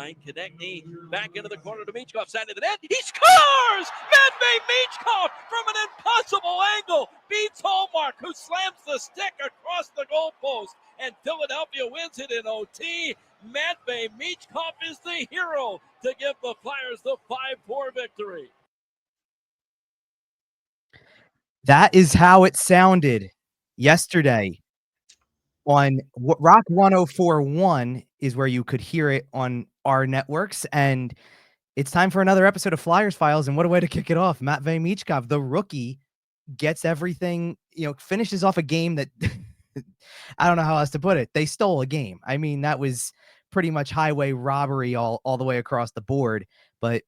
line. Konechny back into the corner to Michkov. Side of the net. He scores! Matvei Michkov from an impossible angle beats Hallmark, who slams the stick across the goalpost. And Philadelphia wins it in OT. Matvei Michkov is the hero to give the Flyers the 5-4 victory. That is how it sounded yesterday on Rock 104.1 is where you could hear it on our networks. And it's time for another episode of Flyers Files. And what a way to kick it off. Matvei Michkov, the rookie, gets everything, finishes off a game that I don't know how else to put it. They stole a game. I mean, that was pretty much highway robbery all the way across the board. But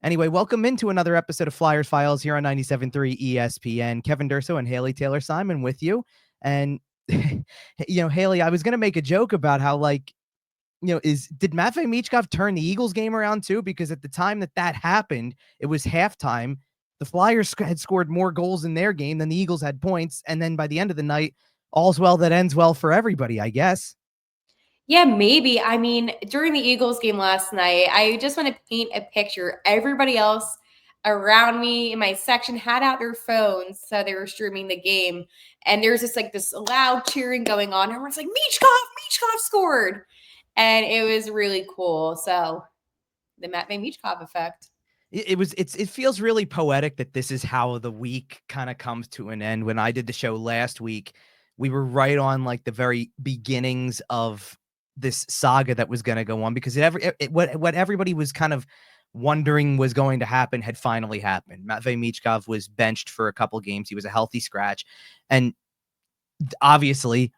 anyway, welcome into another episode of Flyers Files here on 97.3 ESPN. Kevin Durso and Haley Taylor Simon with you. And, Haley, I was going to make a joke about how, did Matvei Michkov turn the Eagles game around too? Because at the time that happened, it was halftime. The Flyers had scored more goals in their game than the Eagles had points. And then by the end of the night, all's well that ends well for everybody, I guess. Yeah, maybe. I mean, during the Eagles game last night, I just want to paint a picture. Everybody else around me in my section had out their phones, so they were streaming the game. And there's this loud cheering going on. Everyone's like, Michkov scored. And it was really cool. So the Matvei Michkov effect. It feels really poetic that this is how the week kind of comes to an end. When I did the show last week, we were right on the very beginnings of this saga that was going to go on, because what everybody was kind of wondering was going to happen had finally happened. Matvei Michkov was benched for a couple games. He was a healthy scratch. And obviously,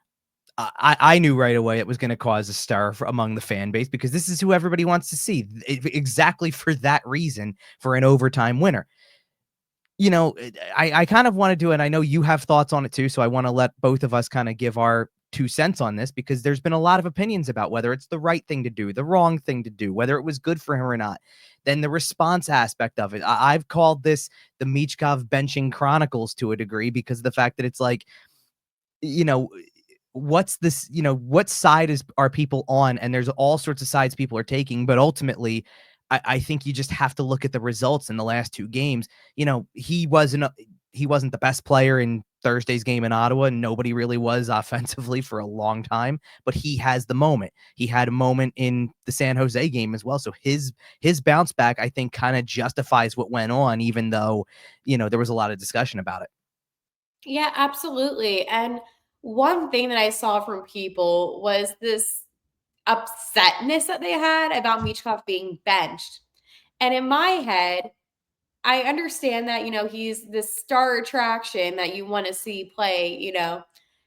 I knew right away it was going to cause a stir among the fan base, because this is who everybody wants to see, exactly for that reason, for an overtime winner. I kind of wanted to, and I know you have thoughts on it too, so I want to let both of us kind of give our 2 cents on this, because there's been a lot of opinions about whether it's the right thing to do, the wrong thing to do, whether it was good for him or not. Then the response aspect of it. I've called this the Michkov benching Chronicles to a degree, because of the fact that it's what's this, what side are people on? And there's all sorts of sides people are taking, but ultimately I think you just have to look at the results in the last 2 games. He wasn't the best player in Thursday's game in Ottawa, and nobody really was offensively for a long time, but he has the moment. He had a moment in the San Jose game as well. So his bounce back, I think, kind of justifies what went on, even though, there was a lot of discussion about it. Yeah, absolutely. And one thing that I saw from people was this upsetness that they had about Michkov being benched. And in my head, I understand that, he's this star attraction that you want to see play,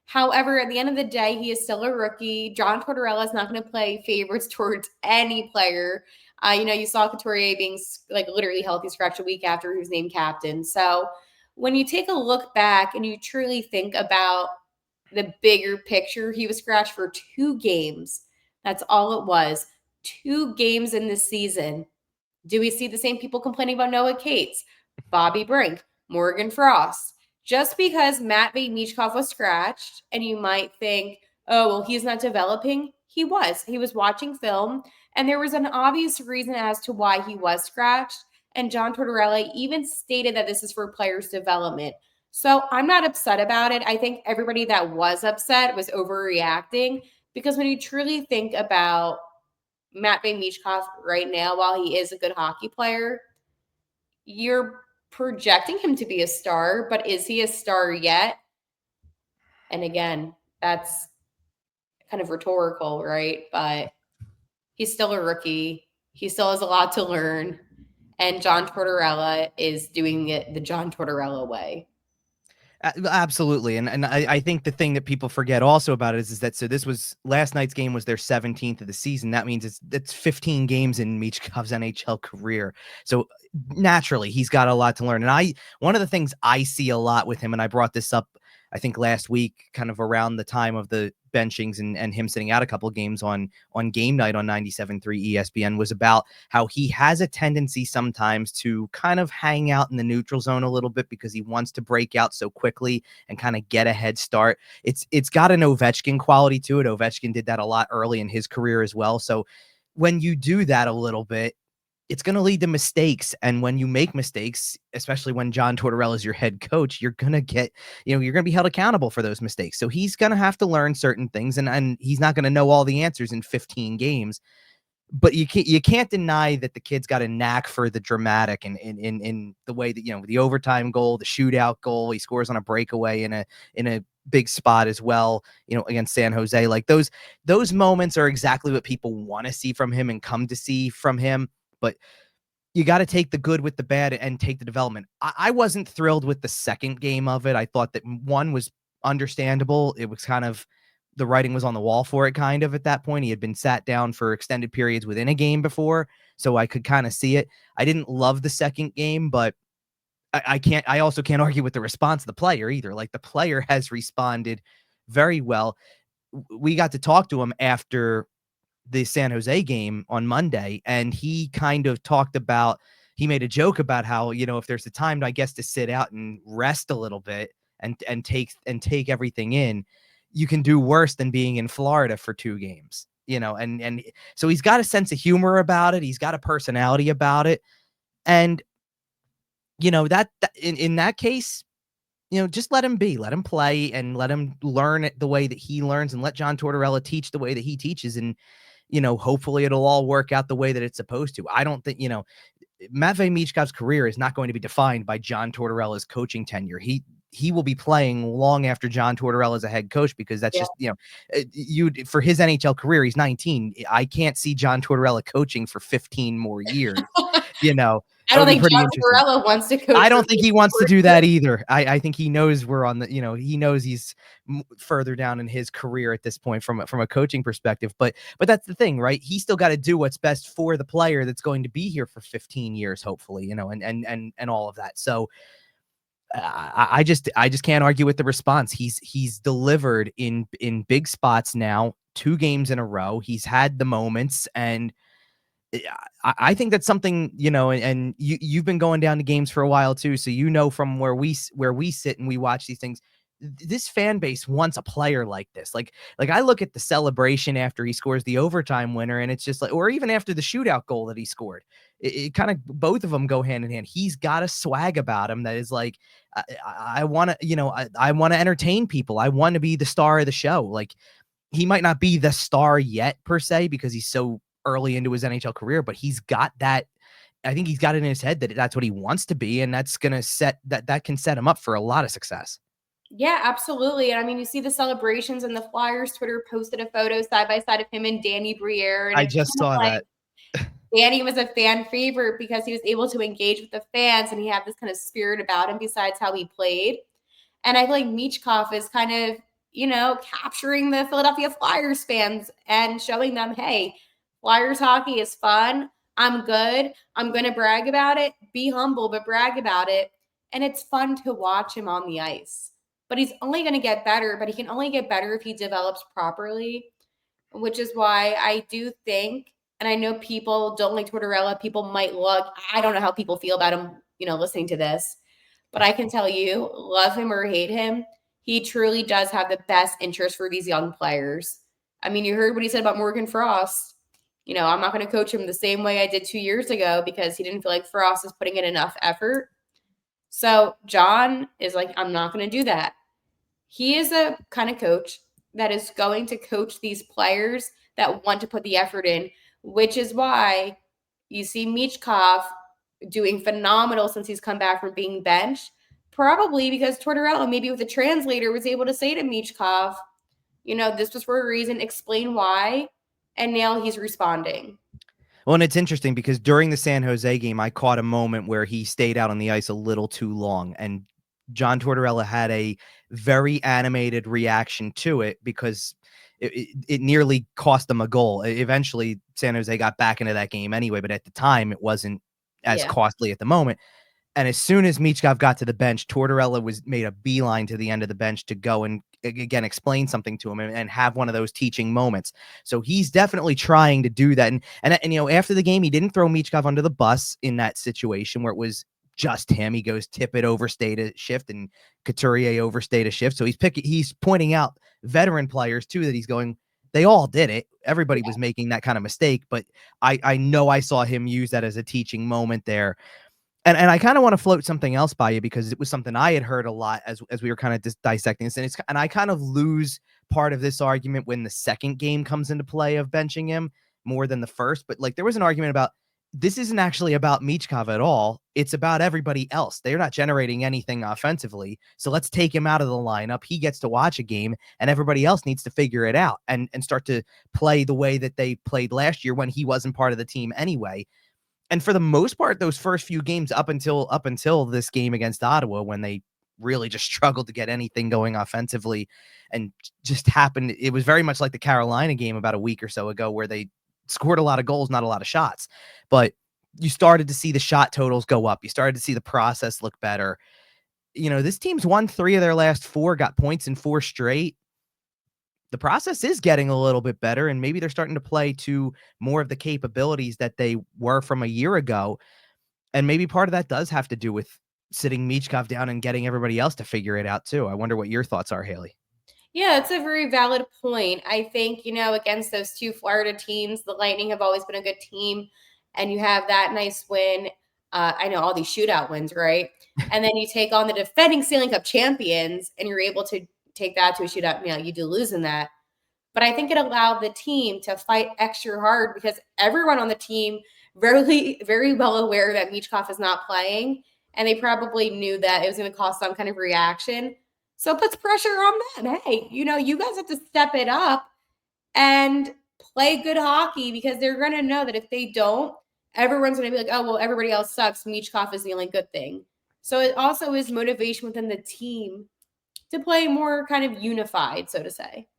However, at the end of the day, he is still a rookie. John Tortorella is not going to play favorites towards any player. You saw Couturier being literally healthy scratch a week after he was named captain. So when you take a look back and you truly think about the bigger picture, he was scratched for 2 games. That's all it was. 2 games in this season. Do we see the same people complaining about Noah Cates, Bobby Brink, Morgan Frost? Just because Matvei Michkov was scratched, and you might think, oh, well, he's not developing. He was. He was watching film, and there was an obvious reason as to why he was scratched. And John Tortorella even stated that this is for players' development. So I'm not upset about it. I think everybody that was upset was overreacting, because when you truly think about Matvei Michkov right now, while he is a good hockey player, you're projecting him to be a star, but is he a star yet? And again, that's kind of rhetorical, right? But he's still a rookie. He still has a lot to learn. And John Tortorella is doing it the John Tortorella way. Absolutely. And I think the thing that people forget also about it is that, so this was, last night's game was their 17th of the season. That means it's 15 games in Michkov's NHL career. So naturally he's got a lot to learn. And one of the things I see a lot with him, and I brought this up, I think last week, kind of around the time of the benchings and him sitting out a couple of games on game night on 97.3 ESPN, was about how he has a tendency sometimes to kind of hang out in the neutral zone a little bit, because he wants to break out so quickly and kind of get a head start. It's got an Ovechkin quality to it. Ovechkin did that a lot early in his career as well. So when you do that a little bit, it's going to lead to mistakes. And when you make mistakes, especially when John Tortorella is your head coach, you're going to get, you're going to be held accountable for those mistakes. So he's going to have to learn certain things, and he's not going to know all the answers in 15 games. But you can't deny that the kid's got a knack for the dramatic, and in the way that, the overtime goal, the shootout goal, he scores on a breakaway in a big spot as well, against San Jose. Like those moments are exactly what people want to see from him and come to see from him. But you got to take the good with the bad and take the development. I wasn't thrilled with the second game of it. I thought that one was understandable. It was kind of, the writing was on the wall for it kind of at that point. He had been sat down for extended periods within a game before, so I could kind of see it. I didn't love the second game, but I also can't argue with the response of the player either. Like, the player has responded very well. We got to talk to him after the San Jose game on Monday, and he kind of talked about, he made a joke about how, if there's a time, I guess, to sit out and rest a little bit and take everything in, you can do worse than being in Florida for 2 games, and so he's got a sense of humor about it. He's got a personality about it. And, that in that case, just let him be, let him play, and let him learn it the way that he learns, and let John Tortorella teach the way that he teaches. And, hopefully it'll all work out the way that it's supposed to. I don't think, Matvei Michkov's career is not going to be defined by John Tortorella's coaching tenure. He will be playing long after John Tortorella is a head coach, because that's just, for his NHL career, he's 19. I can't see John Tortorella coaching for 15 more years. I don't think John Tortorella wants to coach. I don't think he wants to do that either. I think he knows we're on the, he knows he's further down in his career at this point from a coaching perspective. But that's the thing, right? He's still got to do what's best for the player that's going to be here for 15 years, hopefully, and all of that. So I just can't argue with the response. He's delivered in big spots now, 2 games in a row. He's had the moments, and I think that's something, and you've been going down to games for a while too, so from where we sit and we watch these things, this fan base wants a player like this. Like I look at the celebration after he scores the overtime winner, and it's just like, or even after the shootout goal that he scored, it kind of, both of them go hand in hand. He's got a swag about him that is like, I want to, I want to entertain people. I want to be the star of the show. Like, he might not be the star yet per se, because he's so early into his NHL career, but he's got that. I think he's got it in his head that that's what he wants to be, and that's going to that can set him up for a lot of success. Yeah, absolutely. And I mean, you see the celebrations, and the Flyers Twitter posted a photo side by side of him and Danny Briere. And I just saw that. Danny was a fan favorite because he was able to engage with the fans, and he had this kind of spirit about him besides how he played. And I feel like Michkov is kind of, capturing the Philadelphia Flyers fans and showing them, hey, Flyers hockey is fun. I'm good. I'm going to brag about it. Be humble, but brag about it. And it's fun to watch him on the ice. But he's only going to get better, but he can only get better if he develops properly, which is why I do think, and I know people don't like Tortorella. People might I don't know how people feel about him, listening to this. But I can tell you, love him or hate him, he truly does have the best interest for these young players. I mean, you heard what he said about Morgan Frost. I'm not going to coach him the same way I did 2 years ago, because he didn't feel like Frost is putting in enough effort. So John is like, I'm not going to do that. He is a kind of coach that is going to coach these players that want to put the effort in, which is why you see Michkov doing phenomenal since he's come back from being benched, probably because Tortorella, maybe with a translator, was able to say to Michkov, this was for a reason, explain why, and now he's responding. Well, and it's interesting because during the San Jose game, I caught a moment where he stayed out on the ice a little too long, and John Tortorella had a very animated reaction to it, because it nearly cost them a goal. Eventually, San Jose got back into that game anyway, but at the time, it wasn't as costly at the moment. And as soon as Michkov got to the bench, Tortorella made a beeline to the end of the bench to go and, again, explain something to him and have one of those teaching moments. So he's definitely trying to do that. And after the game, he didn't throw Michkov under the bus in that situation where it was just him. He goes, Tippett overstayed a shift and Couturier overstayed a shift. So he's pointing out veteran players too, that he's going, They all did it. Everybody was making that kind of mistake, but I know I saw him use that as a teaching moment there. And I kind of want to float something else by you because it was something I had heard a lot as we were kind of dissecting this, and I kind of lose part of this argument when the second game comes into play of benching him more than the first. But like there was an argument about this isn't actually about Michkov at all. It's about everybody else. They're not generating anything offensively. So let's take him out of the lineup. He gets to watch a game and everybody else needs to figure it out and start to play the way that they played last year when he wasn't part of the team anyway. And for the most part, those first few games up until this game against Ottawa, when they really just struggled to get anything going offensively and just happened, it was very much like the Carolina game about a week or so ago where they scored a lot of goals, not a lot of shots. But you started to see the shot totals go up. You started to see the process look better. You know, this team's won 3 of their last 4, got points in 4 straight. The process is getting a little bit better, and maybe they're starting to play to more of the capabilities that they were from a year ago. And maybe part of that does have to do with sitting Michkov down and getting everybody else to figure it out too. I wonder what your thoughts are, Haley. Yeah, it's a very valid point. I think, against those 2 Florida teams, the Lightning have always been a good team, and you have that nice win. I know all these shootout wins, right? And then you take on the defending Stanley Cup champions, and you're able to take that to a shootout. You do lose in that. But I think it allowed the team to fight extra hard because everyone on the team very, very well aware that Michkov is not playing, and they probably knew that it was going to cause some kind of reaction. So it puts pressure on them. Hey, you guys have to step it up and play good hockey because they're going to know that if they don't, everyone's going to be like, oh, well, everybody else sucks. Michkov is the only good thing. So it also is motivation within the team to play more kind of unified, so to say.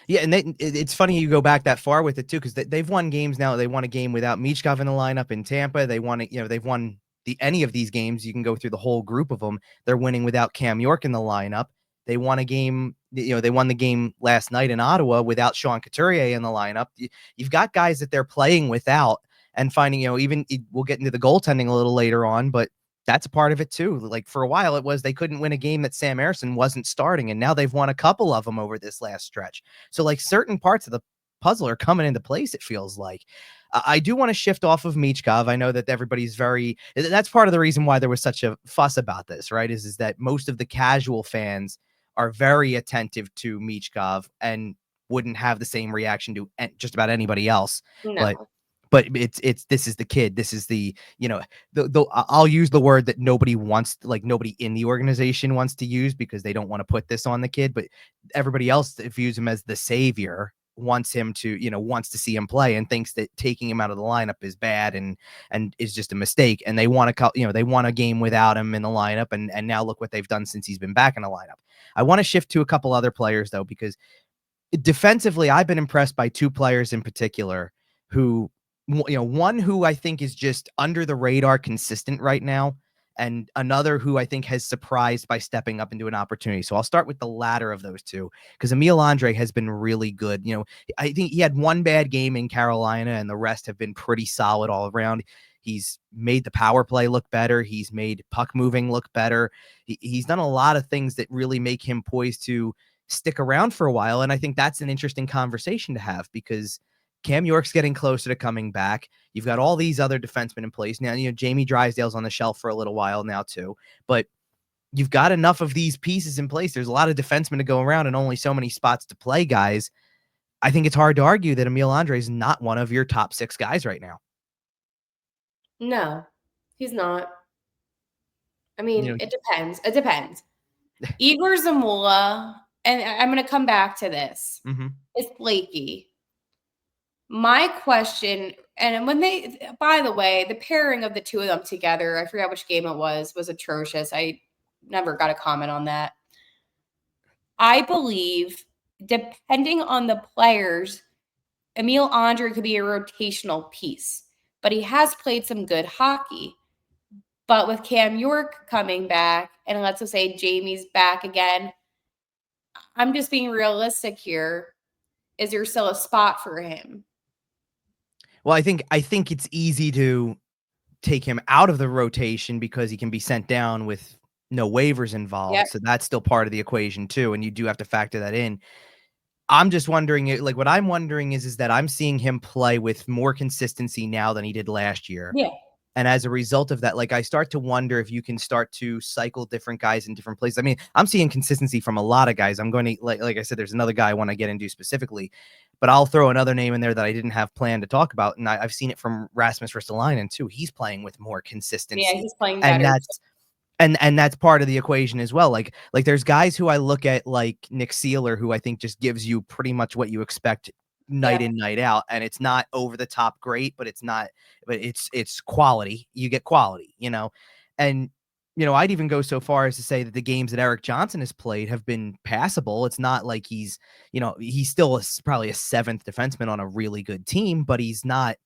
Yeah, and it's funny you go back that far with it too, because they've won games now. They won a game without Michkov in the lineup in Tampa. They won, they've won any of these games. You can go through the whole group of them. They're winning without Cam York in the lineup. They won a game, they won the game last night in Ottawa without Sean Couturier in the lineup. You've got guys that they're playing without and finding, even we'll get into the goaltending a little later on, but that's a part of it too. Like for a while it was they couldn't win a game that Sam Ersson wasn't starting, and now they've won a couple of them over this last stretch. So like certain parts of the puzzle are coming into place, it feels like. I do want to shift off of Michkov. I know that everybody's that's part of the reason why there was such a fuss about this, right? Is that most of the casual fans are very attentive to Michkov and wouldn't have the same reaction to just about anybody else. No. But it's this is the kid. This is the I'll use the word that nobody wants, like nobody in the organization wants to use because they don't want to put this on the kid. But everybody else that views him as the savior wants him to, wants to see him play and thinks that taking him out of the lineup is bad and is just a mistake. And they want to, they want a game without him in the lineup. And now look what they've done since he's been back in the lineup. I want to shift to a couple other players though, because defensively, I've been impressed by 2 players in particular who, one who I think is just under the radar consistent right now, and another who I think has surprised by stepping up into an opportunity. So I'll start with the latter of those 2, because Emil Andrae has been really good. I think he had 1 bad game in Carolina and the rest have been pretty solid all around. He's made the power play look better. He's made puck moving look better. He's done a lot of things that really make him poised to stick around for a while. And I think that's an interesting conversation to have because Cam York's getting closer to coming back. You've got all these other defensemen in place. Now, Jamie Drysdale's on the shelf for a little while now too, but you've got enough of these pieces in place. There's a lot of defensemen to go around and only so many spots to play guys. I think it's hard to argue that Emil Andrae is not one of your top 6 guys right now. No, he's not. I mean, it depends. It depends. Igor Zamula, and I'm going to come back to this, is flaky. My question, and by the way, the pairing of the 2 of them together, I forgot which game it was atrocious. I never got a comment on that. I believe, depending on the players, Emil Andrae could be a rotational piece, but he has played some good hockey. But with Cam York coming back, and let's just say Jamie's back again, I'm just being realistic here. Is there still a spot for him? Well, I think it's easy to take him out of the rotation because he can be sent down with no waivers involved. Yep. So that's still part of the equation too. And you do have to factor that in. I'm just wondering, like, what I'm wondering is that I'm seeing him play with more consistency now than he did last year. Yeah. And as a result of that, like, I start to wonder if you can start to cycle different guys in different places. I mean, I'm seeing consistency from a lot of guys. I'm going to, like I said, there's another guy I want to get into specifically, but I'll throw another name in there that I didn't have planned to talk about. And I've seen it from Rasmus Ristolainen too. He's playing with more Yeah, consistency. he's playing And better. that's part of the equation as well. Like there's guys who I look at, like Nick Seeler, who I think just gives you pretty much what you expect night in, night out. And it's not over the top great, but it's quality. You get quality, and I'd even go so far as to say that the games that Eric Johnson has played have been passable. It's not like he's still probably a seventh defenseman on a really good team, but he's not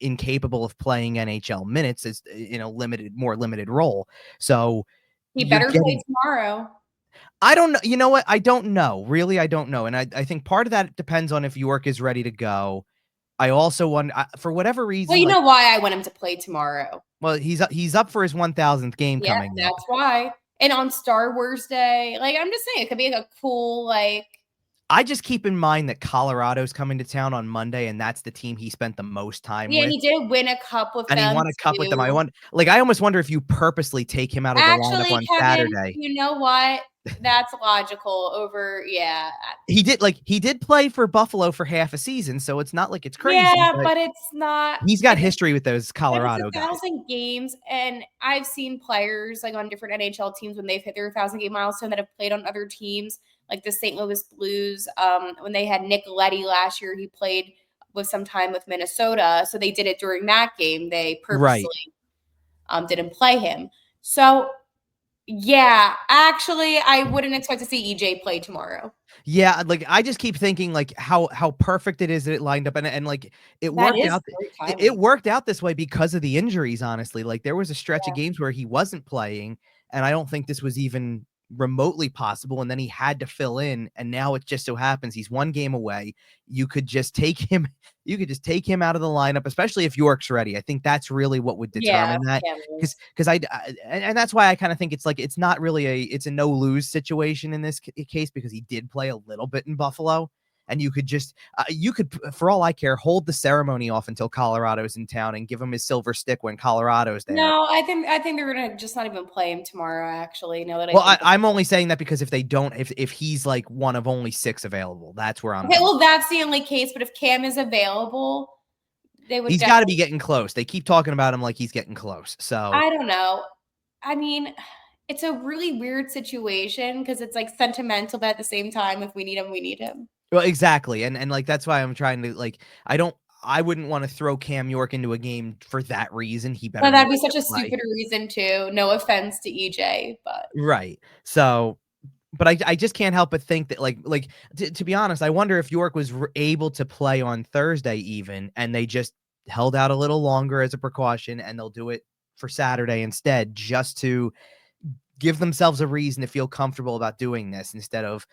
incapable of playing NHL minutes as in a more limited role. So He you're better play getting, tomorrow. I don't know. You know what? I don't know. Really, I don't know. And I think part of that depends on if York is ready to go. I also want, for whatever reason, Well, you know why I want him to play tomorrow. well, he's up for his 1000th game coming up. That's why. And on Star Wars Day, like, I'm just saying, it could be like a cool, like. I just keep in mind that Colorado's coming to town on Monday, and that's the team he spent the most time with. Yeah, he did win a cup with and them. he won a cup with them. I almost wonder if you purposely take him out of the lineup on Kevin, Saturday. you know what? That's logical over, yeah. He did play for Buffalo for half a season, so it's not like it's crazy. Yeah, but it's not. He's got history with those Colorado it's guys. 1,000 games, and I've seen players like on different NHL teams when they've hit their 1,000-game milestone that have played on other teams, like the St. Louis Blues. When they had Nick Leddy last year, he played with some time with Minnesota, so they did it during that game. They purposely didn't play him. So yeah, actually, I wouldn't expect to see EJ play tomorrow. Yeah, like I just keep thinking like how perfect it is that it lined up, and like it worked out. It worked out this way because of the injuries. Honestly, like there was a stretch of games where he wasn't playing, and I don't think this was even remotely possible. And then he had to fill in, and now it just so happens he's one game away. You could just take him. You could just take him out of the lineup, especially if York's ready. I think that's really what would determine that. Because and that's why I kind of think it's not really it's a no lose situation in this case, because he did play a little bit in Buffalo, and you could just for all I care, hold the ceremony off until Colorado's in town and give him his silver stick when Colorado's there. No, I think they're gonna just not even play him tomorrow. Actually, I'm only saying that because if they don't, if he's like one of only 6 available, that's where I'm. Okay, well, that's the only case. But if Cam is available, they would. He's got to be getting close. They keep talking about him like he's getting close. So I don't know. I mean, it's a really weird situation because it's like sentimental, but at the same time, if we need him, we need him. Well, exactly, and like that's why I'm trying to like I wouldn't want to throw Cam York into a game for that reason. He better. Well, that'd be such a stupid reason too. No offense to EJ, but right. So, but I just can't help but think that like to be honest, I wonder if York was able to play on Thursday even, and they just held out a little longer as a precaution, and they'll do it for Saturday instead, just to give themselves a reason to feel comfortable about doing this instead of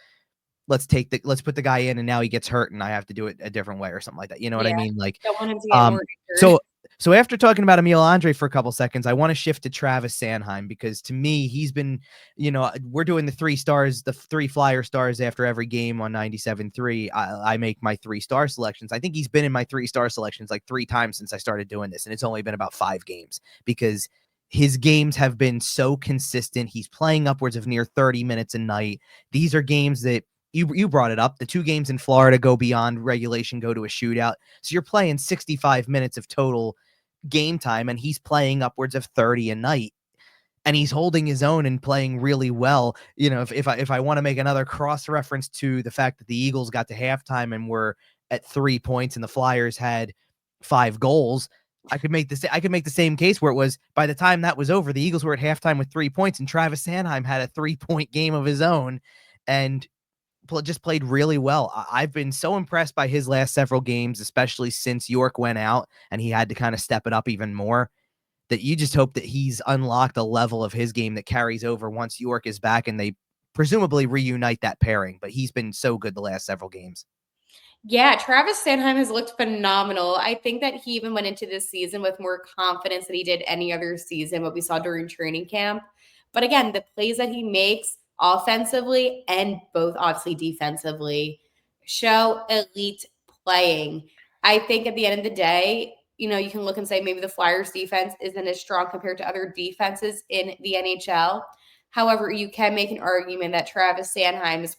let's put the guy in and now he gets hurt and I have to do it a different way or something like that. You know what I mean? Like, don't want him to get more injured. So after talking about Emil Andrae for a couple seconds, I want to shift to Travis Sanheim, because to me, he's been, we're doing the 3 stars, the 3 Flyer stars after every game on 97.3. I make my 3-star selections. I think he's been in my 3-star selections like 3 times since I started doing this. And it's only been about 5 games because his games have been so consistent. He's playing upwards of near 30 minutes a night. These are games that you brought it up. The 2 games in Florida go beyond regulation, go to a shootout. So you're playing 65 minutes of total game time, and he's playing upwards of 30 a night, and he's holding his own and playing really well. If I want to make another cross reference to the fact that the Eagles got to halftime and were at 3 points and the Flyers had 5 goals, I could make the same case where it was by the time that was over, the Eagles were at halftime with 3 points and Travis Sanheim had a 3-point game of his own and just played really well. I've been so impressed by his last several games, especially since York went out and he had to kind of step it up even more, that you just hope that he's unlocked a level of his game that carries over once York is back and they presumably reunite that pairing. But he's been so good the last several games. Yeah, Travis Sanheim has looked phenomenal. I think that he even went into this season with more confidence than he did any other season, what we saw during training camp. But again, the plays that he makes offensively and both obviously defensively show elite playing. I think at the end of the day, you can look and say maybe the Flyers defense isn't as strong compared to other defenses in the NHL. However, you can make an argument that Travis Sanheim is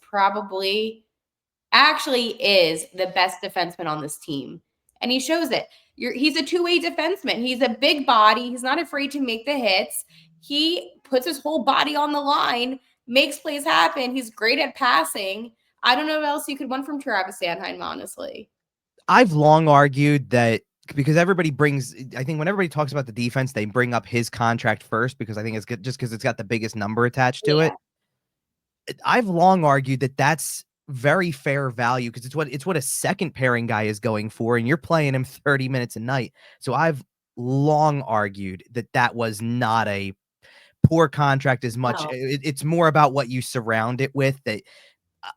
the best defenseman on this team. And he shows it. He's a two-way defenseman. He's a big body. He's not afraid to make the hits. He puts his whole body on the line, makes plays happen. He's great at passing. I don't know what else you could want from Travis Sanheim, honestly. I've long argued that because I think when everybody talks about the defense, they bring up his contract first because I think it's good just because it's got the biggest number attached to it. I've long argued that that's very fair value because it's what a second pairing guy is going for, and you're playing him 30 minutes a night. So I've long argued that was not a poor contract as much. No. It's more about what you surround it with. That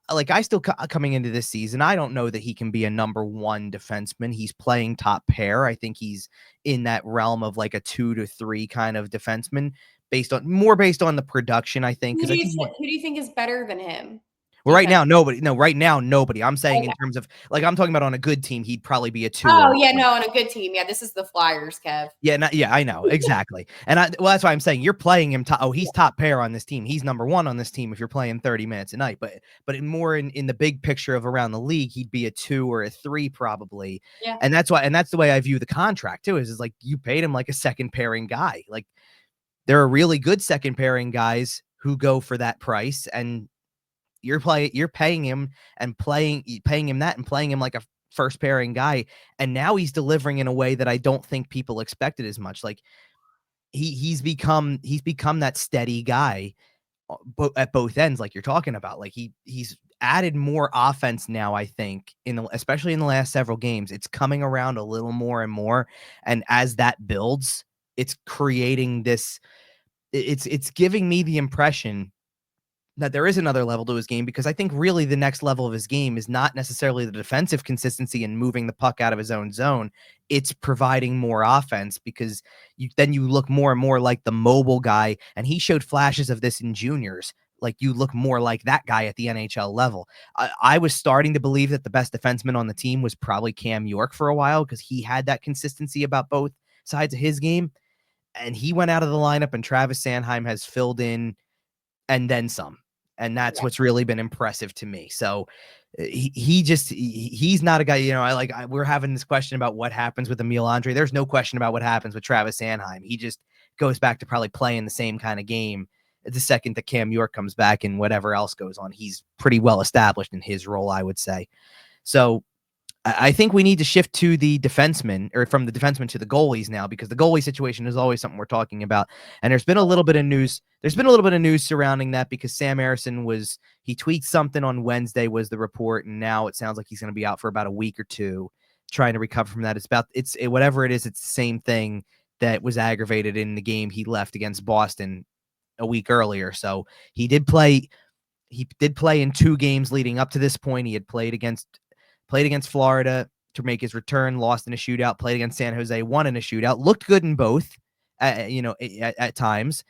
like I still coming into this season, I don't know that he can be a number one defenseman. He's playing top pair. I think he's in that realm of like a 2 to 3 kind of defenseman based on the production. I think Who do you think is better than him? well, right now, nobody. No, right now, nobody. I'm saying in terms of like I'm talking about on a good team, he'd probably be a 2. Oh yeah, no, on a good team, yeah. This is the Flyers, Kev. Yeah, I know exactly, and that's why I'm saying you're playing him. He's top pair on this team. He's number 1 on this team if you're playing 30 minutes a night. But in the big picture of around the league, he'd be a 2 or a 3 probably. Yeah, and that's the way I view the contract too. Is like you paid him like a second pairing guy. Like there are really good second pairing guys who go for that price, and you're paying him and paying him that and playing him like a first pairing guy. And now he's delivering in a way that I don't think people expected as much. Like he's become that steady guy at both ends. Like you're talking about, like he's added more offense now. I think especially in the last several games, it's coming around a little more and more. And as that builds, it's creating this, it's giving me the impression that there is another level to his game, because I think really the next level of his game is not necessarily the defensive consistency and moving the puck out of his own zone. It's providing more offense, because then you look more and more like the mobile guy. And he showed flashes of this in juniors. Like you look more like that guy at the NHL level. I was starting to believe that the best defenseman on the team was probably Cam York for a while, because he had that consistency about both sides of his game. And he went out of the lineup, and Travis Sanheim has filled in and then some. And that's what's really been impressive to me. So he's not a guy, we're having this question about what happens with Emil Andrae. There's no question about what happens with Travis Sanheim. He just goes back to probably playing the same kind of game the second that Cam York comes back, and whatever else goes on. He's pretty well established in his role, I would say. So I think we need to shift to the defenseman, or from the defenseman to the goalies now, because the goalie situation is always something we're talking about. And there's been a little bit of news. There's been a little bit of news surrounding that, because Sam Ersson he tweaked something on Wednesday was the report. And now it sounds like he's going to be out for about a week or two trying to recover from that. Whatever it is, it's the same thing that was aggravated in the game he left against Boston a week earlier. So he did play in 2 games leading up to this point. He had played against Florida to make his return, lost in a shootout, played against San Jose, won in a shootout, looked good in both, at times.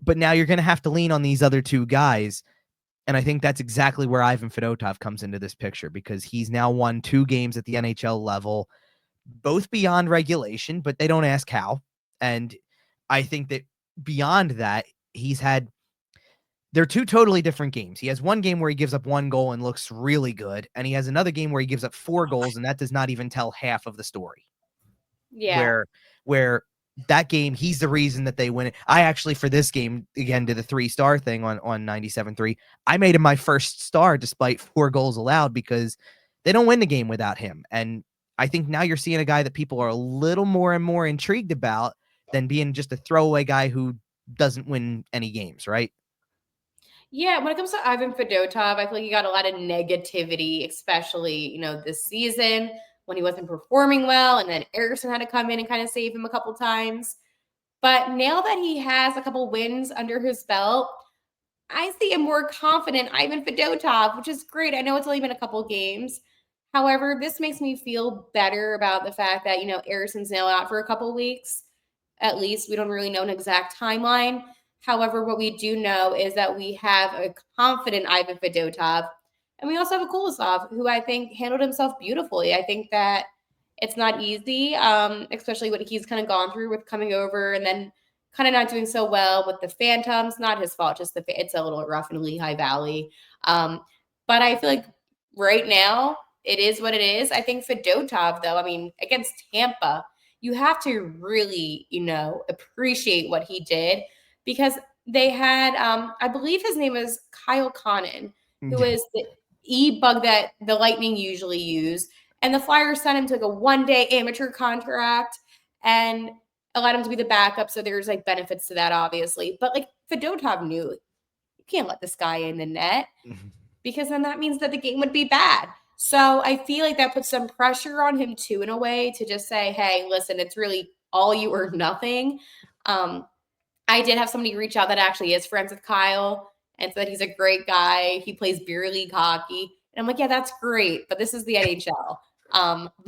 But now you're going to have to lean on these other 2 guys. And I think that's exactly where Ivan Fedotov comes into this picture, because he's now won 2 games at the NHL level, both beyond regulation, but they don't ask how. And I think that beyond that, they're 2 totally different games. He has one game where he gives up 1 goal and looks really good. And he has another game where he gives up 4 goals, and that does not even tell half of the story. Yeah. Where that game, he's the reason that they win it. I actually, for this game, again, did the 3-star thing on 97.3. I made him my first star despite 4 goals allowed, because they don't win the game without him. And I think now you're seeing a guy that people are a little more and more intrigued about than being just a throwaway guy who doesn't win any games, right? Yeah, when it comes to Ivan Fedotov, I feel like he got a lot of negativity, especially, this season when he wasn't performing well, and then Ersson had to come in and kind of save him a couple times. But now that he has a couple wins under his belt, I see a more confident Ivan Fedotov, which is great. I know it's only been a couple games. However, this makes me feel better about the fact that, Ersson's now out for a couple weeks. At least we don't really know an exact timeline. However, what we do know is that we have a confident Ivan Fedotov. And we also have a Kulisov, who I think handled himself beautifully. I think that it's not easy, especially what he's kind of gone through with coming over and then kind of not doing so well with the Phantoms. Not his fault, just it's a little rough in Lehigh Valley. But I feel like right now it is what it is. I think Fedotov, though, I mean, against Tampa, you have to really, appreciate what he did, because they had, I believe his name is Kyle Connon, who is the e-bug that the Lightning usually use. And the Flyers sent him to like a one-day amateur contract and allowed him to be the backup. So there's like benefits to that, obviously. But like Fedotov knew, you can't let this guy in the net, because then that means that the game would be bad. So I feel like that puts some pressure on him too, in a way, to just say, hey, listen, it's really all you or nothing. I did have somebody reach out that actually is friends with Kyle and said he's a great guy. He plays beer league hockey. And I'm like, yeah, that's great, but this is the NHL.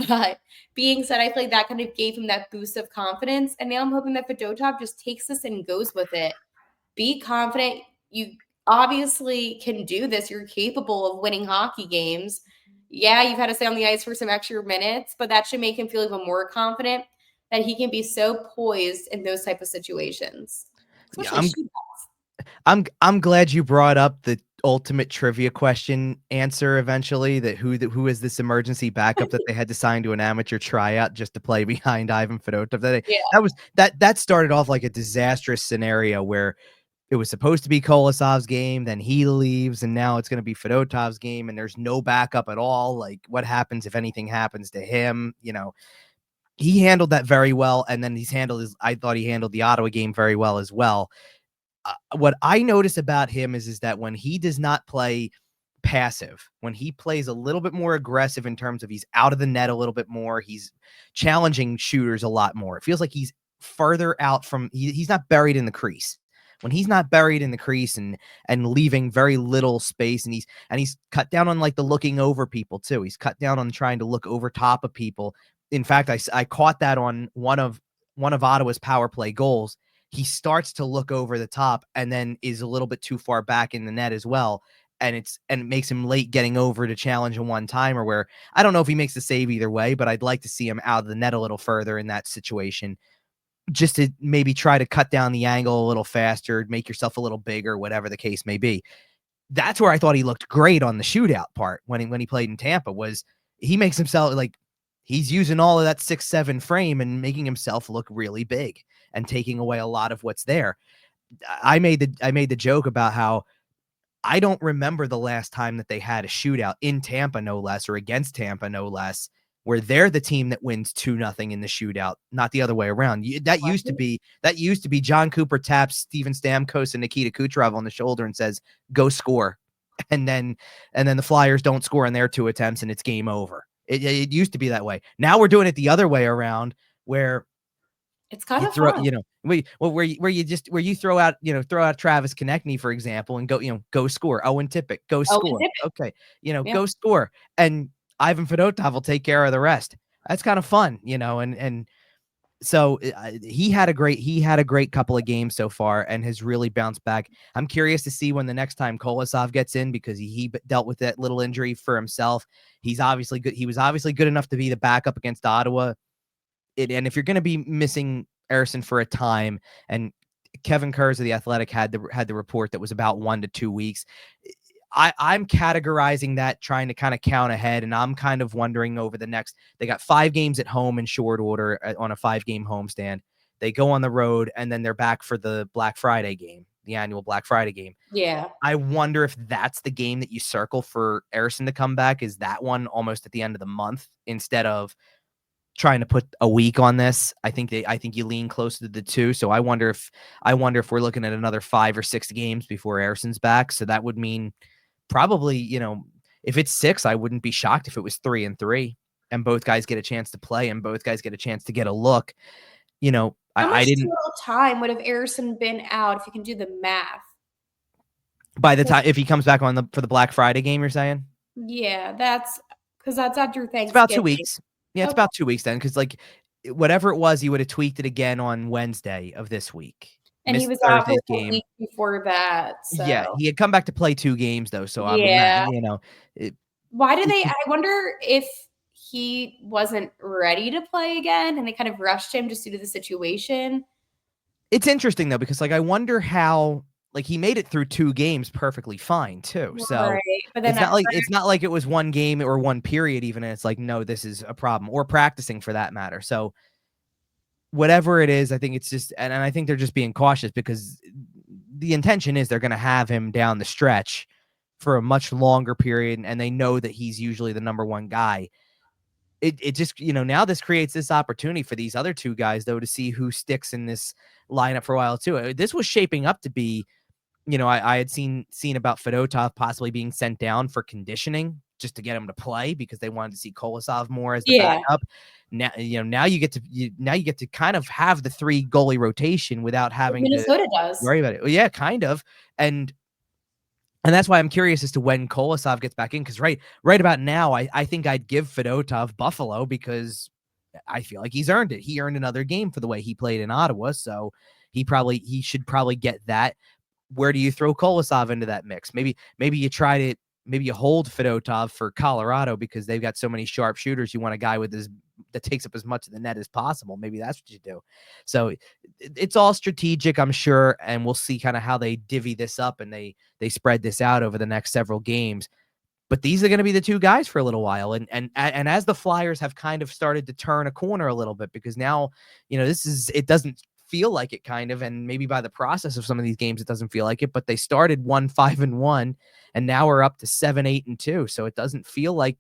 But being said, I feel like that kind of gave him that boost of confidence. And now I'm hoping that Fedotov just takes this and goes with it. Be confident. You obviously can do this. You're capable of winning hockey games. Yeah, you've had to stay on the ice for some extra minutes, but that should make him feel even more confident that he can be so poised in those type of situations. Yeah, I'm glad you brought up the ultimate trivia question answer eventually, that who is this emergency backup that they had to sign to an amateur tryout just to play behind Ivan Fedotov. That started off like a disastrous scenario where it was supposed to be Kolosov's game, then he leaves, and now it's going to be Fedotov's game, and there's no backup at all. Like, what happens if anything happens to him? He handled that very well, and then I thought he handled the Ottawa game very well as well. What I notice about him is that when he does not play passive, when he plays a little bit more aggressive in terms of he's out of the net a little bit more, he's challenging shooters a lot more. It feels like he's further out from, he's not buried in the crease. When he's not buried in the crease and leaving very little space, and he's cut down on like the looking over people too. He's cut down on trying to look over top of people. In fact, I caught that on one of Ottawa's power play goals. He starts to look over the top and then is a little bit too far back in the net as well. And it makes him late getting over to challenge a one-timer, where I don't know if he makes the save either way, but I'd like to see him out of the net a little further in that situation, just to maybe try to cut down the angle a little faster, make yourself a little bigger, whatever the case may be. That's where I thought he looked great on the shootout part when he played in Tampa, was he makes himself like, he's using all of that 6'7" frame and making himself look really big and taking away a lot of what's there. I made the joke about how I don't remember the last time that they had a shootout in Tampa, no less, or against Tampa, no less, where they're the team that wins 2-0 in the shootout, not the other way around. That used to be John Cooper taps Steven Stamkos and Nikita Kucherov on the shoulder and says, "Go score," and then the Flyers don't score on their 2 attempts and it's game over. It used to be that way. Now we're doing it the other way around, where it's kind of throw, fun. Where you throw out Travis Konechny, for example, and go score. Owen Tippett, go score. Okay. Go score. And Ivan Fedotov will take care of the rest. That's kind of fun, and so he had a great couple of games so far and has really bounced back. I'm curious to see when the next time Kolosov gets in, because he dealt with that little injury for himself. He's obviously good. He was obviously good enough to be the backup against Ottawa. And if you're going to be missing Ersson for a time, and Kevin Kurz of The Athletic had the report that was about 1 to 2 weeks, I'm categorizing that, trying to kind of count ahead, and I'm kind of wondering over the next, they got 5 games at home in short order on a 5-game homestand. They go on the road, and then they're back for the Black Friday game, the annual Black Friday game. Yeah. I wonder if that's the game that you circle for Ersson to come back. Is that one almost at the end of the month instead of trying to put a week on this? I think you lean closer to the 2. So I wonder if we're looking at another 5 or 6 games before Ersson's back. So that would mean probably, if it's 6, I wouldn't be shocked if it was 3-3 and both guys get a chance to play and both guys get a chance to get a look. How much total time would have Ersson been out, if you can do the math? By the time, if he comes back for the Black Friday game, you're saying? Yeah, that's because that's after Thanksgiving. It's about 2 weeks. Yeah, it's about 2 weeks then, because like whatever it was, he would have tweaked it again on Wednesday of this week. And he missed was out for Thursday's a game. week before that. Yeah, So he had come back to play 2 games though, so I would yeah. Why did they? it- I wonder if he wasn't ready to play again, and they kind of rushed him just due to the situation. it's interesting though because like I wonder how like he made it through 2 games perfectly fine too. So Right, but then it's not like it was one game or one period even, and it's like, no, this is a problem, or practicing for that matter. So whatever it is, I think it's just, and I think they're just being cautious because the intention is they're going to have him down the stretch for a much longer period, and they know that he's usually the number 1 guy. It just, now this creates this opportunity for these other 2 guys though to see who sticks in this lineup for a while too. This was shaping up to be, I had seen about Fedotov possibly being sent down for conditioning just to get him to play because they wanted to see Kolosov more as the backup. Now, now you get to kind of have the 3 goalie rotation without having to Minnesota does. worry about it. Well, yeah, kind of. And that's why I'm curious as to when Kolosov gets back in, because right about now, I think I'd give Fedotov Buffalo because I feel like he's earned it. He earned another game for the way he played in Ottawa, so he should probably get that. Where do you throw Kolosov into that mix? Maybe you hold Fedotov for Colorado because they've got so many sharp shooters. You want a guy that takes up as much of the net as possible. Maybe that's what you do. So it's all strategic, I'm sure, and we'll see kind of how they divvy this up and they spread this out over the next several games. But these are going to be the 2 guys for a little while, and as the Flyers have kind of started to turn a corner a little bit, because now it doesn't feel like it, kind of, and maybe by the process of some of these games it doesn't feel like it, but they started 1-5-1 and now we're up to 7-8-2, so it doesn't feel like,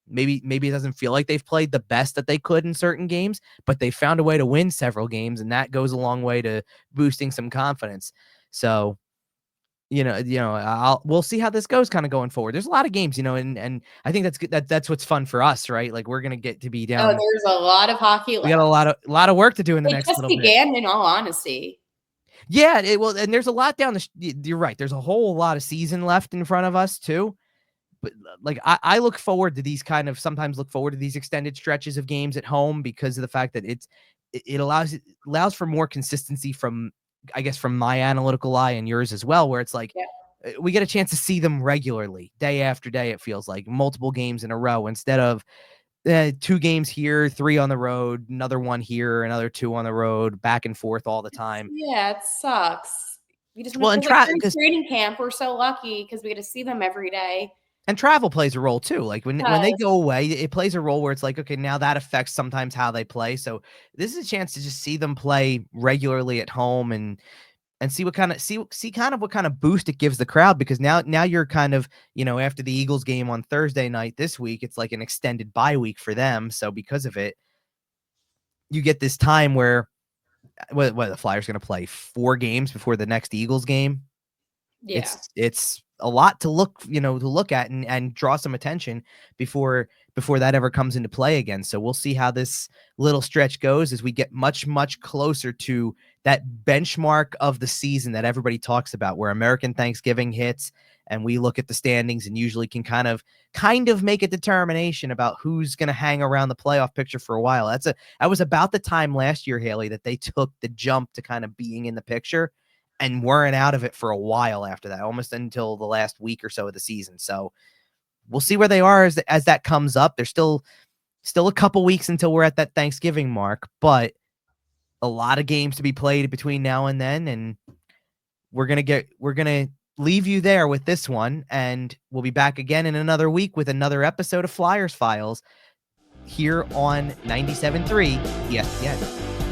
maybe it doesn't feel like they've played the best that they could in certain games, but they found a way to win several games, and that goes a long way to boosting some confidence. So we'll see how this goes kind of going forward. There's a lot of games, and I think that's good. That's what's fun for us, right? Like we're gonna get to be down. Oh, there's a lot of hockey left. We got a lot of work to do in the It next just little bit. began, in all honesty. Yeah, and there's a lot down you're right. There's a whole lot of season left in front of us too. But like I look forward to these sometimes look forward to these extended stretches of games at home because of the fact that it allows for more consistency from, I guess, from my analytical eye and yours as well, where it's like we get a chance to see them regularly, day after day. It feels like multiple games in a row instead of 2 games here, 3 on the road, another 1 here, another 2 on the road, back and forth all the time. Yeah, it sucks. We just Well, and during training camp, we're so lucky because we get to see them every day. And travel plays a role too. Like when they go away, it plays a role where it's like, okay, now that affects sometimes how they play. So this is a chance to just see them play regularly at home and see what kind of boost it gives the crowd, because now you're kind of, after the Eagles game on Thursday night this week, it's like an extended bye week for them. So because of it, you get this time where what the Flyers going to play 4 games before the next Eagles game. Yeah. It's a lot to look at and draw some attention before that ever comes into play again. So we'll see how this little stretch goes as we get much, much closer to that benchmark of the season that everybody talks about, where American Thanksgiving hits and we look at the standings and usually can kind of make a determination about who's going to hang around the playoff picture for a while. That was about the time last year, Haley, that they took the jump to kind of being in the picture and weren't out of it for a while after that, almost until the last week or so of the season. So we'll see where they are as that comes up. There's still a couple weeks until we're at that Thanksgiving mark, but a lot of games to be played between now and then. And we're going to leave you there with this one. And we'll be back again in another week with another episode of Flyers Files here on 97.3 ESPN.